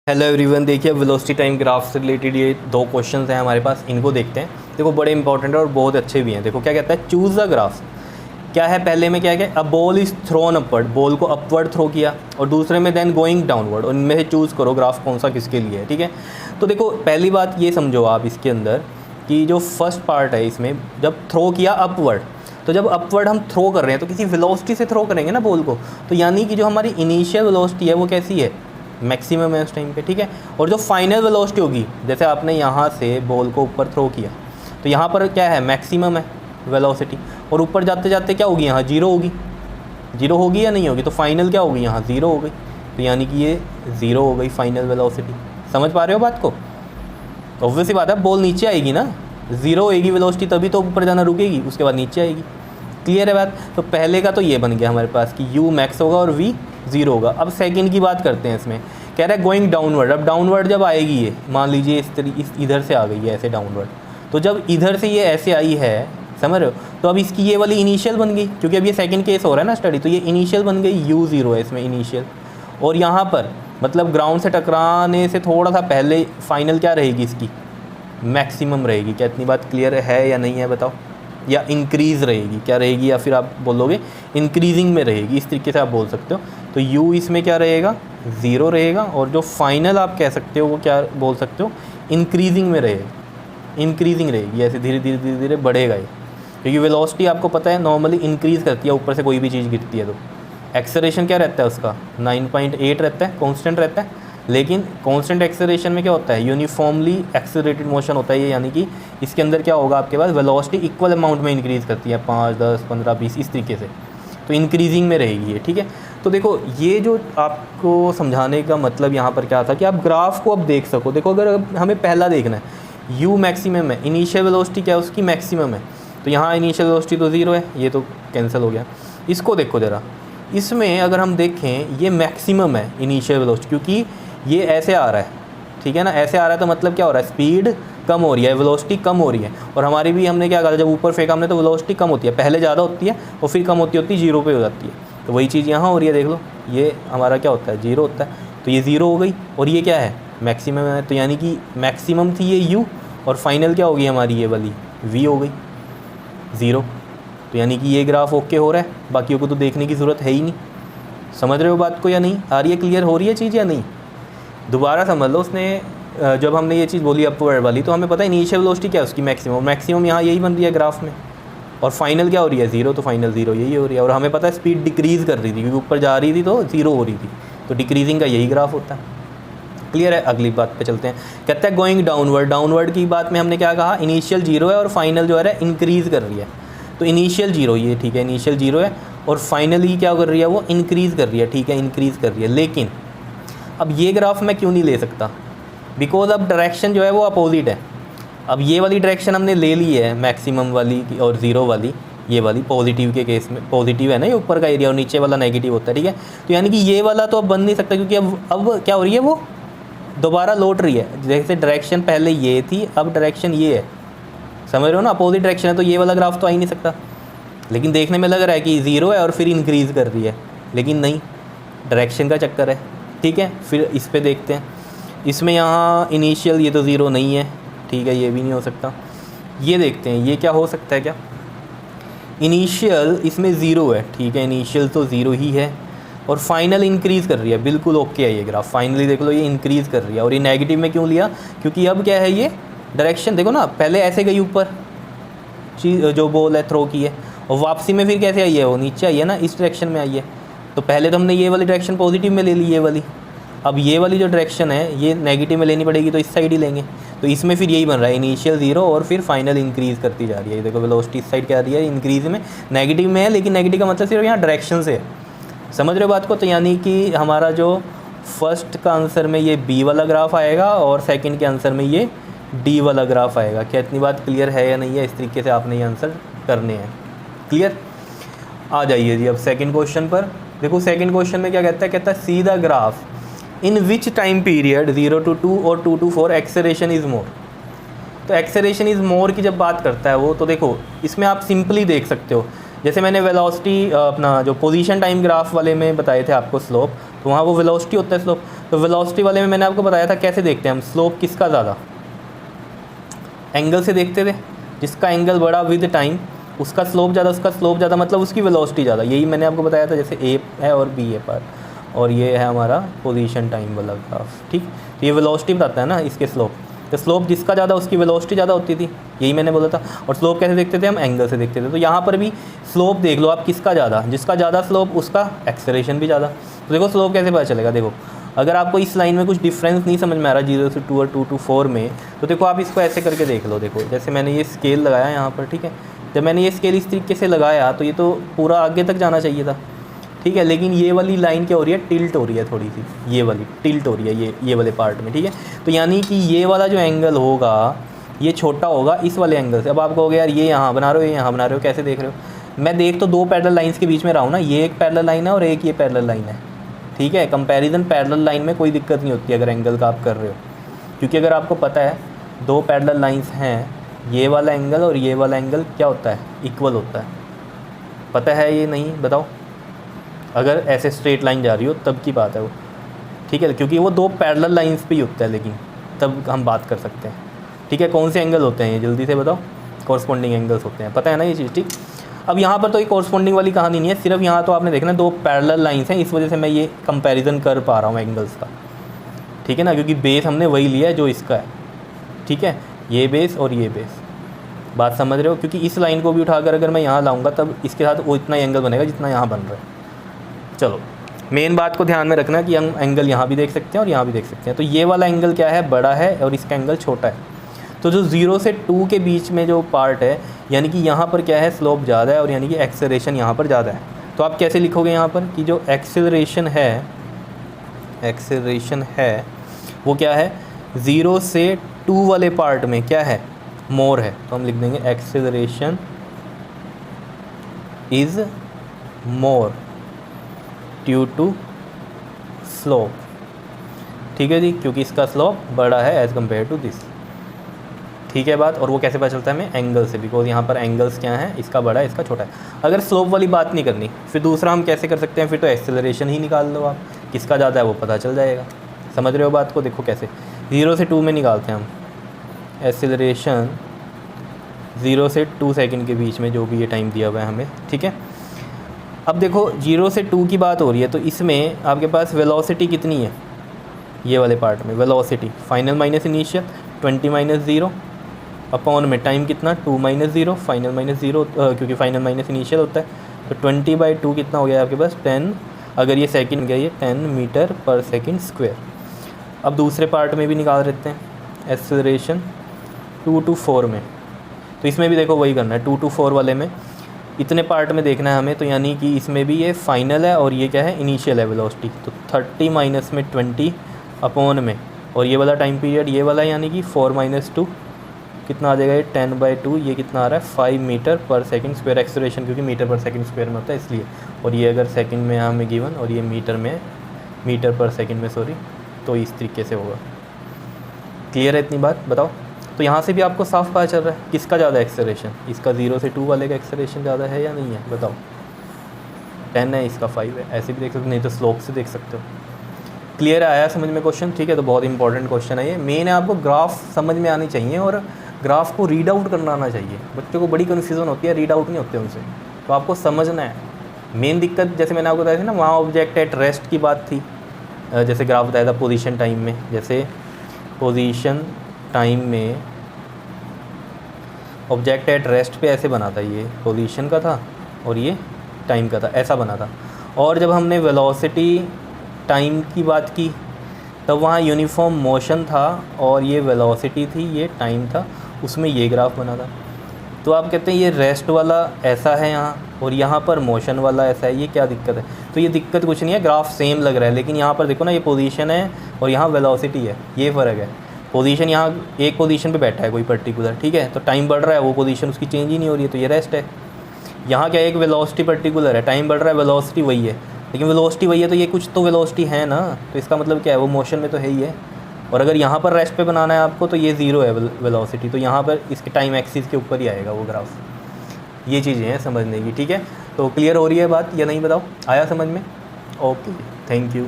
Hello everyone, देखिए velocity time graph से related ये दो क्वेश्चंस हैं हमारे पास, इनको देखते हैं। देखो बड़े इंपॉर्टेंट है और बहुत अच्छे भी हैं। देखो क्या कहता है, चूज़ द ग्राफ। क्या है पहले में, क्या है a ball is thrown upward, ball को अपवर्ड थ्रो किया, और दूसरे में देन गोइंग डाउनवर्ड। और इनमें से चूज़ करो ग्राफ कौन सा किसके लिए है। ठीक है, तो देखो पहली बात ये समझो आप इसके अंदर कि जो फर्स्ट पार्ट है इसमें, जब थ्रो किया अपवर्ड, तो जब अपवर्ड हम थ्रो कर रहे हैं तो किसी वेलोसिटी से थ्रो करेंगे ना बॉल को, तो यानी कि जो हमारी इनिशियल वेलोसिटी है वो कैसी है, मैक्सिमम है उस टाइम पे। ठीक है, और जो फाइनल वेलोसिटी होगी, जैसे आपने यहाँ से बॉल को ऊपर थ्रो किया तो यहाँ पर क्या है, मैक्सिमम है वेलोसिटी, और ऊपर जाते जाते क्या होगी, यहाँ जीरो होगी। जीरो होगी या नहीं होगी, तो फाइनल क्या होगी, यहाँ ज़ीरो हो गई। तो यानी कि ये ज़ीरो हो गई फाइनल वेलोसिटी। समझ पा रहे हो बात को? ऑब्वियस सी बात है, बॉल नीचे आएगी ना, ज़ीरो होएगी वेलोसिटी तभी तो ऊपर जाना रुकेगी, उसके बाद नीचे आएगी। क्लियर है बात? तो पहले का तो ये बन गया हमारे पास कि u मैक्स होगा और v ज़ीरो होगा। अब सेकंड की बात करते हैं। इसमें कह रहा है गोइंग डाउनवर्ड। अब डाउनवर्ड जब आएगी, ये मान लीजिए इस इधर से आ गई है ऐसे डाउनवर्ड, तो जब इधर से ये ऐसे आई है, समझ रहे हो, तो अब इसकी ये वाली इनिशियल बन गई, क्योंकि अब ये सेकंड केस हो रहा है ना स्टडी, तो ये इनिशियल बन गई, u ज़ीरो है इसमें इनिशियल। और यहाँ पर मतलब ग्राउंड से टकराने से थोड़ा सा पहले फाइनल क्या रहेगी, इसकी मैक्सिमम रहेगी। क्या इतनी बात क्लियर है या नहीं है बताओ? या इंक्रीज़ रहेगी, क्या रहेगी, या फिर आप बोलोगे इंक्रीजिंग में रहेगी, इस तरीके से आप बोल सकते हो। तो u इसमें क्या रहेगा, ज़ीरो रहेगा, और जो फाइनल आप कह सकते हो वो क्या बोल सकते हो, इंक्रीजिंग में रहेगा, इंक्रीजिंग रहेगी। ऐसे धीरे धीरे धीरे धीरे बढ़ेगा ये, क्योंकि वेलोसिटी आपको पता है नॉर्मली इंक्रीज़ करती है ऊपर से कोई भी चीज़ गिरती है। तो एक्सेलरेशन क्या रहता है उसका, 9.8 रहता है, कॉन्स्टेंट रहता है। लेकिन कांस्टेंट एक्सेलरेशन में क्या होता है, यूनिफॉर्मली एक्सेलरेटेड मोशन होता है ये, यानी कि इसके अंदर क्या होगा, आपके पास वेलोसिटी इक्वल अमाउंट में इंक्रीज़ करती है, 5, 10, 15, 20 इस तरीके से। तो इंक्रीजिंग में रहेगी ये। ठीक है, तो देखो ये जो आपको समझाने का मतलब यहाँ पर क्या था कि आप ग्राफ को अब देख सको। देखो अगर हमें पहला देखना है, यू मैक्सिमम है, इनिशियल वेलोसिटी क्या है उसकी, मैक्सिमम है, तो यहाँ इनिशियल वेलोसिटी तो ज़ीरो है, ये तो कैंसिल हो गया। इसको देखो ज़रा, इसमें अगर हम देखें ये मैक्सिमम है इनिशियल वेलोसिटी, क्योंकि ये ऐसे आ रहा है, ठीक है ना, ऐसे आ रहा है, तो मतलब क्या हो रहा है, स्पीड कम हो रही है, वेलोसिटी कम हो रही है। और हमारी भी हमने क्या कहा, जब ऊपर फेंका हमने तो वेलोसिटी कम होती है, पहले ज़्यादा होती है और फिर कम होती होती जीरो पे हो जाती है। तो वही चीज़ यहाँ हो रही है, देख लो, ये हमारा क्या होता है, जीरो होता है, तो ये ज़ीरो हो गई, और ये क्या है, मैक्सिमम है, तो यानी कि मैक्सिमम थी ये यू, और फाइनल क्या होगी हमारी ये वाली वी हो गई, ज़ीरो। तो यानी कि ये ग्राफ ओके हो रहा है, बाकियों को तो देखने की ज़रूरत है ही नहीं। समझ रहे हो बात को या नहीं? आ रही है, क्लियर हो रही है चीज़ या नहीं? दोबारा समझ लो, उसने जब हमने ये चीज़ बोली अपवर्ड वाली, तो हमें पता है इनिशियल वेलोसिटी क्या है उसकी, मैक्सिमम। मैक्सिमम यहाँ यही बन रही है ग्राफ में, और फाइनल क्या हो रही है, ज़ीरो, तो फाइनल ज़ीरो यही हो रही है। और हमें पता है स्पीड डिक्रीज़ कर रही थी, क्योंकि ऊपर जा रही थी तो ज़ीरो हो रही थी, तो डिक्रीजिंग का यही ग्राफ होता है। क्लियर है? अगली बात पे चलते हैं। कहता है गोइंग डाउनवर्ड। डाउनवर्ड की बात में हमने क्या कहा, इनिशियल जीरो है और फाइनल जो है इंक्रीज़ कर रही है। तो इनिशियल जीरो, ये ठीक है, इनिशियल जीरो है, और फाइनली क्या कर रही है, वो इंक्रीज़ कर रही है। ठीक है, इंक्रीज़ कर रही है। लेकिन अब ये ग्राफ मैं क्यों नहीं ले सकता, बिकॉज अब डायरेक्शन जो है वो अपोजिट है। अब ये वाली डायरेक्शन हमने ले ली है, मैक्सिमम वाली और ज़ीरो वाली, ये वाली पॉजिटिव के केस में, पॉजिटिव है ना ये ऊपर का एरिया, और नीचे वाला नेगेटिव होता है। ठीक है, तो यानी कि ये वाला तो अब बन नहीं सकता, क्योंकि अब क्या हो रही है, वो दोबारा लौट रही है। जैसे डायरेक्शन पहले ये थी, अब डायरेक्शन ये है, समझ रहे हो ना, अपोजिट डायरेक्शन है, तो ये वाला ग्राफ तो आ ही नहीं सकता। लेकिन देखने में लग रहा है कि ज़ीरो है और फिर इंक्रीज़ कर रही है, लेकिन नहीं, डायरेक्शन का चक्कर है। ठीक है, फिर इस पे देखते हैं। इसमें यहाँ इनिशियल ये तो ज़ीरो नहीं है, ठीक है, ये भी नहीं हो सकता। ये देखते हैं, ये क्या हो सकता है, क्या इनिशियल इसमें ज़ीरो है, ठीक है, इनिशियल तो ज़ीरो ही है, और फाइनल इंक्रीज़ कर रही है, बिल्कुल ओके है ये ग्राफ। फाइनली देख लो ये इंक्रीज़ कर रही है, और ये नेगेटिव में क्यों लिया, क्योंकि अब क्या है, ये डायरेक्शन देखो ना, पहले ऐसे गई ऊपर चीज़ जो बॉल है थ्रो की है, और वापसी में फिर कैसे आई है, वो नीचे आई है ना, इस डायरेक्शन में आई है। तो पहले तो हमने ये वाली डायरेक्शन पॉजिटिव में ले ली, ये वाली, अब ये वाली जो डायरेक्शन है ये नेगेटिव में लेनी पड़ेगी, तो इस साइड ही लेंगे। तो इसमें फिर यही बन रहा है, इनिशियल ज़ीरो और फिर फाइनल इंक्रीज़ करती जा रही है। देखो वेलोसिटी इस साइड क्या आ रही है, इंक्रीज़ में, नेगेटिव में है, लेकिन नेगेटिव का मतलब सिर्फ यहाँ डायरेक्शन से है। समझ रहे हो बात को? तो यानी कि हमारा जो फर्स्ट का आंसर में ये बी वाला ग्राफ आएगा, और सेकेंड के आंसर में ये डी वाला ग्राफ आएगा। क्या इतनी बात क्लियर है या नहीं है? इस तरीके से आपने ये आंसर करने हैं। क्लियर? आ जाइए जी अब सेकंड क्वेश्चन पर। देखो सेकंड क्वेश्चन में क्या कहता है, कहता है see the graph in which time period 0 to 2 और 2 to 4 एक्सेलरेशन इज़ मोर। तो एक्सेलरेशन इज़ मोर की जब बात करता है वो, तो देखो इसमें आप सिंपली देख सकते हो, जैसे मैंने वेलोसिटी अपना जो पोजीशन टाइम ग्राफ वाले में बताए थे आपको स्लोप, तो वहाँ वो वेलोसिटी होता है स्लोप। तो वेलोसिटी वाले में मैंने आपको बताया था कैसे देखते हैं हम स्लोप किसका ज़्यादा, एंगल से देखते थे, जिसका एंगल बड़ा विद टाइम उसका स्लोप ज़्यादा, उसका स्लोप ज़्यादा मतलब उसकी वेलोसिटी ज़्यादा। यही मैंने आपको बताया था, जैसे ए है और बी है पार्ट, और ये है हमारा पोजीशन टाइम वाला ग्राफ, ठीक। तो ये वेलोसिटी बताता है ना इसके स्लोप, तो स्लोप जिसका ज़्यादा उसकी वेलोसिटी ज़्यादा होती थी, यही मैंने बोला था। और स्लोप कैसे देखते थे हम, एंगल से देखते थे। तो यहाँ पर भी स्लोप देख लो आप किसका ज़्यादा, जिसका ज़्यादा स्लोप उसका एक्सेलरेशन भी ज़्यादा। तो देखो स्लोप कैसे पता चलेगा, देखो अगर आपको इस लाइन में कुछ डिफरेंस नहीं समझ में आ रहा 0 से 2 और 2 to 4 में, तो देखो आप इसको ऐसे करके देख लो। देखो जैसे मैंने ये स्केल लगाया यहाँ पर, ठीक है, जब मैंने ये स्केल इस तरीके से लगाया तो ये तो पूरा आगे तक जाना चाहिए था, ठीक है, लेकिन ये वाली लाइन क्या हो रही है, टिल्ट हो रही है थोड़ी सी, ये वाली टिल्ट हो रही है ये वाले पार्ट में, ठीक है। तो यानी कि ये वाला जो एंगल होगा ये छोटा होगा इस वाले एंगल से। अब आप कहोगे यार ये यहाँ बना रहे हो, ये यहाँ बना रहे हो, कैसे देख रहे हो, मैं देख तो दो पैरेलल लाइंस के बीच में रहा हूँ ना, ये एक पैरेलल लाइन है और एक ये पैरेलल लाइन है, ठीक है। कंपैरिजन पैरेलल लाइन में कोई दिक्कत नहीं होती अगर एंगल का आप कर रहे हो, क्योंकि अगर आपको पता है दो पैरेलल लाइंस हैं, ये वाला एंगल और ये वाला एंगल क्या होता है, इक्वल होता है, पता है ये नहीं बताओ, अगर ऐसे स्ट्रेट लाइन जा रही हो तब की बात है वो, ठीक है, क्योंकि वो दो पैरेलल लाइंस पे ही होता है, लेकिन तब हम बात कर सकते हैं, ठीक है। कौन से एंगल होते हैं ये जल्दी से बताओ, कॉरस्पॉन्डिंग एंगल्स होते हैं, पता है ना ये चीज़, ठीक। अब यहाँ पर तो ये कॉरस्पॉन्डिंग वाली कहानी नहीं है, सिर्फ यहाँ तो आपने देखना दो पैरेलल लाइंस हैं, इस वजह से मैं ये कंपैरिजन कर पा रहा हूँ एंगल्स का, ठीक है ना, क्योंकि बेस हमने वही लिया है जो इसका है, ठीक है, ये बेस और ये बेस, बात समझ रहे हो। क्योंकि इस लाइन को भी उठाकर अगर मैं यहाँ लाऊंगा तब इसके साथ वो इतना एंगल बनेगा जितना यहाँ बन रहा है। चलो मेन बात को ध्यान में रखना कि हम एंगल यहाँ भी देख सकते हैं और यहाँ भी देख सकते हैं। तो ये वाला एंगल क्या है, बड़ा है और इसका एंगल छोटा है। तो जो 0 से 2 के बीच में जो पार्ट है, यानी कि यहाँ पर क्या है, स्लोप ज़्यादा है और यानी कि एक्सेलरेशन यहाँ पर ज़्यादा है। तो आप कैसे लिखोगे यहाँ पर कि जो एक्सेलरेशन है वो क्या है, 0 से 2 वाले पार्ट में क्या है, मोर है। तो हम लिख देंगे acceleration is more due to slope, ठीक है जी, क्योंकि इसका स्लोप बड़ा है एज़ कम्पेयर टू दिस, ठीक है बात। और वो कैसे पता चलता है हमें, एंगल से, बिकॉज यहाँ पर एंगल्स क्या हैं, इसका बड़ा है इसका छोटा है। अगर स्लोप वाली बात नहीं करनी फिर दूसरा हम कैसे कर सकते हैं, फिर तो एक्सेलरेशन ही निकाल लो आप, किसका ज़्यादा है वो पता चल जाएगा। समझ रहे हो बात को, देखो कैसे 0 से 2 में निकालते हैं हम एक्सेलरेशन, 0 से 2 सेकंड के बीच में जो भी ये टाइम दिया हुआ है हमें, ठीक है। अब देखो 0 से 2 की बात हो रही है, तो इसमें आपके पास वेलोसिटी कितनी है, ये वाले पार्ट में velocity final minus initial 20 minus 0 upon में टाइम कितना 2 माइनस 0 फाइनल माइनस 0, क्योंकि फाइनल माइनस इनिशियल होता है। तो 20/2 कितना हो गया आपके पास 10, अगर ये सेकंड गया ये 10 मीटर पर सेकंड स्क्वायर। अब दूसरे पार्ट में भी निकाल देते हैं एक्सेलरेशन 2 to 4 में, तो इसमें भी देखो वही करना है, 2 to 4 वाले में इतने पार्ट में देखना है हमें। तो यानी कि इसमें भी ये फाइनल है और ये क्या है, इनिशियल है वेलोसिटी। तो 30 माइनस में 20 अपॉन में, और ये वाला टाइम पीरियड ये वाला, यानी कि 4 - 2 कितना आ जाएगा, ये 10/2, ये कितना आ रहा है 5 मीटर पर सेकंड स्क्वायर। एक्सेलरेशन क्योंकि मीटर पर सेकंड स्क्वायर में होता है इसलिए, और ये अगर सेकंड में हमें गिवन और ये मीटर पर सेकंड में सॉरी, तो इस तरीके से होगा। क्लियर है इतनी बात, बताओ। तो यहाँ से भी आपको साफ पता चल रहा है किसका ज़्यादा एक्सेलरेशन, इसका 0 से 2 वाले का एक्सेलरेशन ज़्यादा है या नहीं है, बताओ। 10 है, इसका 5 है, ऐसे भी देख सकते हो, नहीं तो स्लोप से देख सकते हो। क्लियर आया समझ में क्वेश्चन, ठीक है। तो बहुत इंपॉर्टेंट क्वेश्चन है ये, मेन है आपको ग्राफ समझ में आनी चाहिए और ग्राफ को रीड आउट करना आना चाहिए। बच्चों को बड़ी कन्फ्यूज़न होती है, रीड आउट नहीं होते उनसे, तो आपको समझना है। मेन दिक्कत जैसे मैंने आपको बताया था ना, वहाँ ऑब्जेक्ट एट रेस्ट की बात थी, जैसे ग्राफ बताया था पोजीशन टाइम में, जैसे पोजीशन टाइम में ऑब्जेक्ट एट रेस्ट पे ऐसे बना था, ये पोजीशन का था और ये टाइम का था, ऐसा बना था। और जब हमने वेलोसिटी टाइम की बात की तब वहाँ यूनिफॉर्म मोशन था और ये वेलोसिटी थी, ये टाइम था, उसमें ये ग्राफ बना था। तो आप कहते हैं ये रेस्ट वाला ऐसा है यहाँ और यहाँ पर मोशन वाला ऐसा है, ये क्या दिक्कत है? तो ये दिक्कत कुछ नहीं है, ग्राफ सेम लग रहा है, लेकिन यहाँ पर देखो ना, ये पोजीशन है और यहाँ वेलोसिटी है, ये फ़र्क है। पोजीशन यहाँ एक पोजीशन पे बैठा है कोई पर्टिकुलर, ठीक है, तो टाइम बढ़ रहा है, वो पोजीशन उसकी चेंज ही नहीं हो रही है, तो ये रेस्ट है। यहाँ क्या एक वेलोसिटी पर्टिकुलर है, टाइम बढ़ रहा है, वेलोसिटी वही है, लेकिन वेलोसिटी वही है तो ये कुछ तो वेलोसिटी है ना, तो इसका मतलब क्या है, वो मोशन में तो है ही है। और अगर यहाँ पर रेस्ट पे बनाना है आपको तो ये 0 है वेलोसिटी, तो यहाँ पर इसके टाइम एक्सिस के ऊपर ही आएगा वो ग्राफ। ये चीज़ें हैं समझने की, ठीक है। तो क्लियर हो रही है बात या नहीं, बताओ, आया समझ में? Okay, thank you.